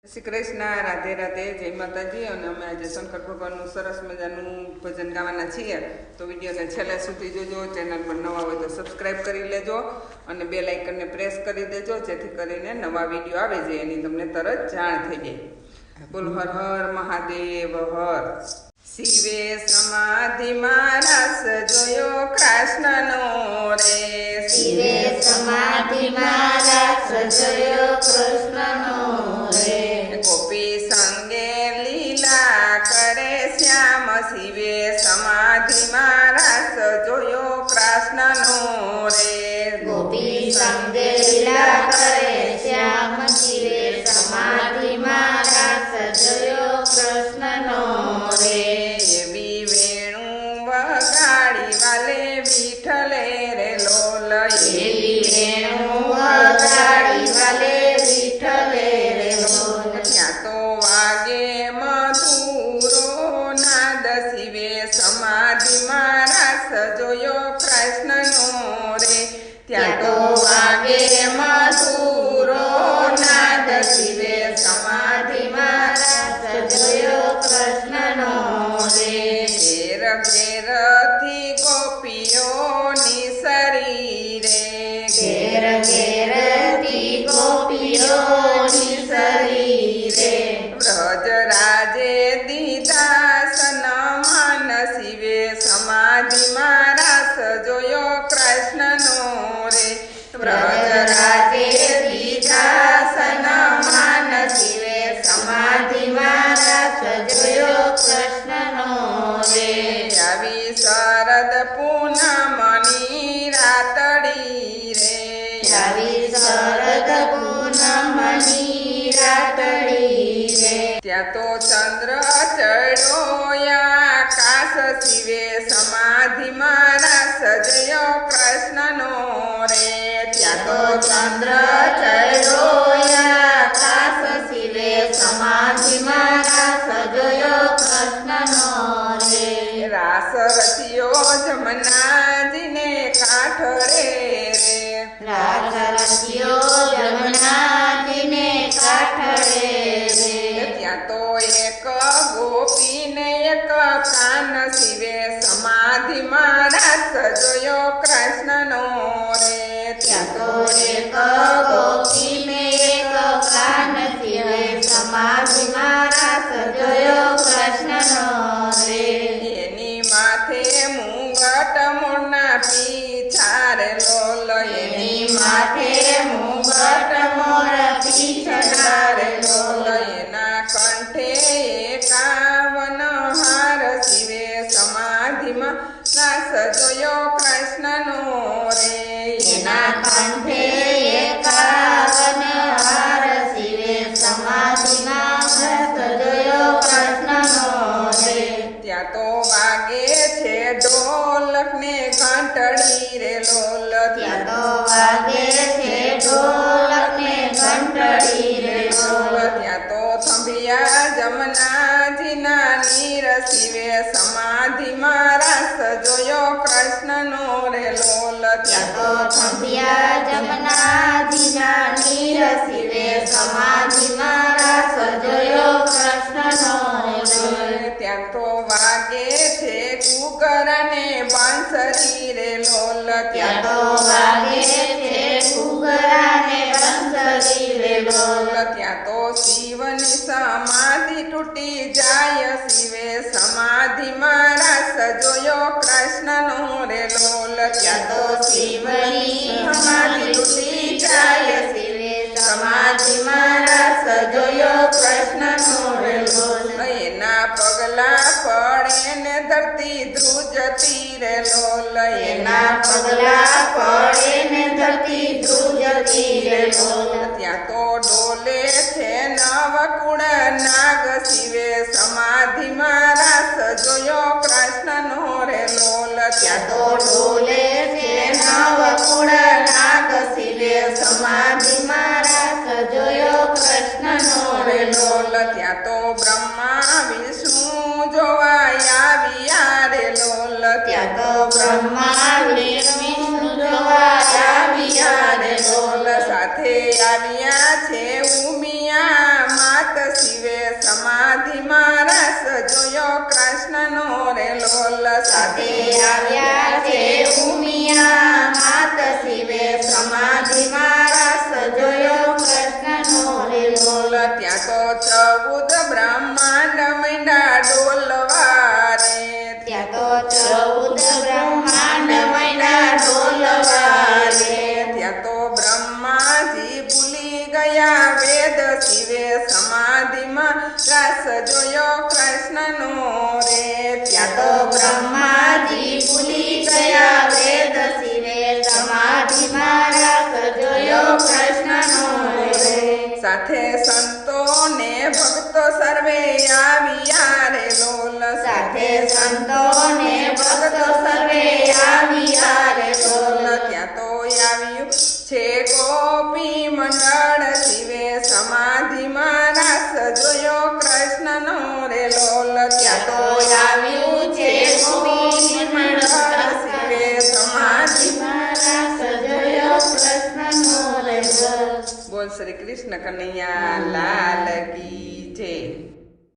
શ્રી કૃષ્ણ, રાધે રાધે, જય માતાજી. અને અમે આજે શંકર ભગવાનનું સરસ મજાનું ભજન ગાવાના છીએ. તો વિડીયોને છેલ્લે સુધી જોજો. ચેનલ પર નવા હોય તો સબસ્ક્રાઈબ કરી લેજો અને બેલ આઇકનને પ્રેસ કરી દેજો, જેથી કરીને નવા વિડીયો આવે છે એની તમને તરત જાણ થઈ જાય. બોલ હર હર મહાદેવ હર. શિવે સમાધિમાં રસ જોયો કૃષ્ણનો રે. શિવે સમાધિમાં રસ જોયો કૃષ્ણનો રે. ગોપી સંગે લીલા કરે શ્યામ. શિવે સમાધિમાં રસ જોયો કૃષ્ણનો રે. ગોપી સંગે લીલા કરે શ્યામ. શિવે સમાધિમાં રસ જોયો કૃષ્ણનો રે. એવી વેણુ વગાડી વાલે વિઠ્ઠલે રે લોલ. એવી વેણુ વગાડી વાલે વિઠ્ઠલે રે લોલ. ત્યાં તો વાગે મધુરો નાદ. શિવે સમાધિમાં રસ જોયો કૃષ્ણનો રે. ત્યાં તો વાગે મધુરો નાદ. શિવે સમાધિમાં રસ જોયો કૃષ્ણનો રે. ઘેર ઘેરથી ગોપીઓની શરીરે. ઘેર ઘેરથી ગોપીઓની શરીરે. વ્રજ રાજે દીધા સન્માન. શિવે સમાધિમાં રસ જોયો કૃષ્ણનો રે. વ્રજ રાજે દીધા સન્માન. શિવે સમાધિમાં રસ જોયો કૃષ્ણનો રે. આવી શરદ પૂનમની રાતડી રે. આવી શરદ પૂનમની રાતડી રે. ત્યાં તો ચંદ્ર ચડ્યો આકાશ. શિવે સમાધિમાં રસ જોયો કૃષ્ણનો રે. ત્યાં તો ચંદ્ર ચડ્યો આકાશ. શિવે સમાધિમાં રસ જોયો કૃષ્ણનો રે. રાસ રચ્યો જમનાજીને કાંઠરે રે. રાસ રચ્યો જમનાજીને કાંઠરે રે. ત્યાં તો એક ગોપીને એક કાન. શિવે સમાધિમાં રસ જોયો કૃષ્ણનો રે. ત્યાં તો એક ગોપીને એક કાન. શિવે સમાધિમાં રસ જોયો કૃષ્ણનો રે. એની માથે મુંગટ મોરના પીછાર લોલ. એની માથે મુગટ મોર પીછડાર લોલ. એના કંઠે 51 હાર. શિવે સમાધિમાં રસ જોયો કૃષ્ણનો રે. એના કંઠે 51 હાર. શિવે સમાધિમાં રસ જોયો કૃષ્ણનો રે. ત્યાં તો વાગે છે ઢોલક ને ઘંટડી રે લોલ. ત્યાં તો વાગે છે ઢોલક ને ઘંટડી રે લોલ. ત્યાં તો થંભિયા જમનાજીના નીર. શિવે સમાધિમાં રસ જોયો કૃષ્ણનો રે લોલ. ત્યાં તો થંભિયા જમનાજીના નીર. શિવે સમાધિમાં રસ જોયો કૃષ્ણનો રે. ત્યાં તો વાગે છે કુકરાને બાંસરી રે લોલ. ત્યાં તો વાગે છે ઘૂઘરાને બંસરી રે લોલ. ત્યાં તો શિવની સમાધિ તૂટી જાય. શિવે સમાધિમાં રસ જોયો કૃષ્ણનો રે લોલ. ત્યાં તો શિવની સમાધિ તૂટી જાય. શિવે સમાધિમાં રસ જોયો કૃષ્ણનો રે લોલ. એના પગલા પડે ને ધરતી ધ્રુજતી રે લોલ. એના પગલા પડે ને ધરતી ધ્રુજતી રે લોલ. ત્યાં તો ડોલે છે નવકુળ નાગ. શિવે સમાધિમાં રસ જોયો કૃષ્ણનો રે લોલ. ત્યાં તો ડોલે છે નવકુળ નાગ. શિવે સમાધિમાં રસ જોયો કૃષ્ણનો રે લોલ. ત્યાં તો બ્રહ્મા વિષ્ણુ જોવા આવ્યા રે લોલ. ત્યાં તો બ્રહ્મા વિષ્ણુ જોવા આવ્યા રે લોલ. સાથે આવ્યા છે ઉમિયા માત. ત્યાં તો 14 બ્રહ્માંડ મૈંડા ડોલવા રે ત્યાં તો 14 બ્રહ્માંડ મૈંડા ડોલવા રે ત્યાં તો બ્રહ્માજી ભૂલી ગયા વેદ શિવે સમાધિમાં રાસ જોયો કૃષ્ણનો રે ત્યાં તો બ્રહ્માજી ભૂલી ગયા વેદ શિવે સમાધિમાં રાસ જોયો કૃષ્ણનો રે સાથે સંતો ને ભક્તો સર્વે આવ્યા રે લોલ સાથે સંતો ને ભક્તો સર્વે આવ્યા રે બોલ ત્યાં તો આવ્યું છે ગોપી મંડળ શિવે સમાધિમાં રાસ જોયો કૃષ્ણનો રે લોલ ત્યાં તો આવ્યું છે ગોપી મંડળ શિવે સમાધિમાં રાસ જોયો કૃષ્ણનો રે બોલ બોલ શ્રી કૃષ્ણ કનૈયા લાલ કી જય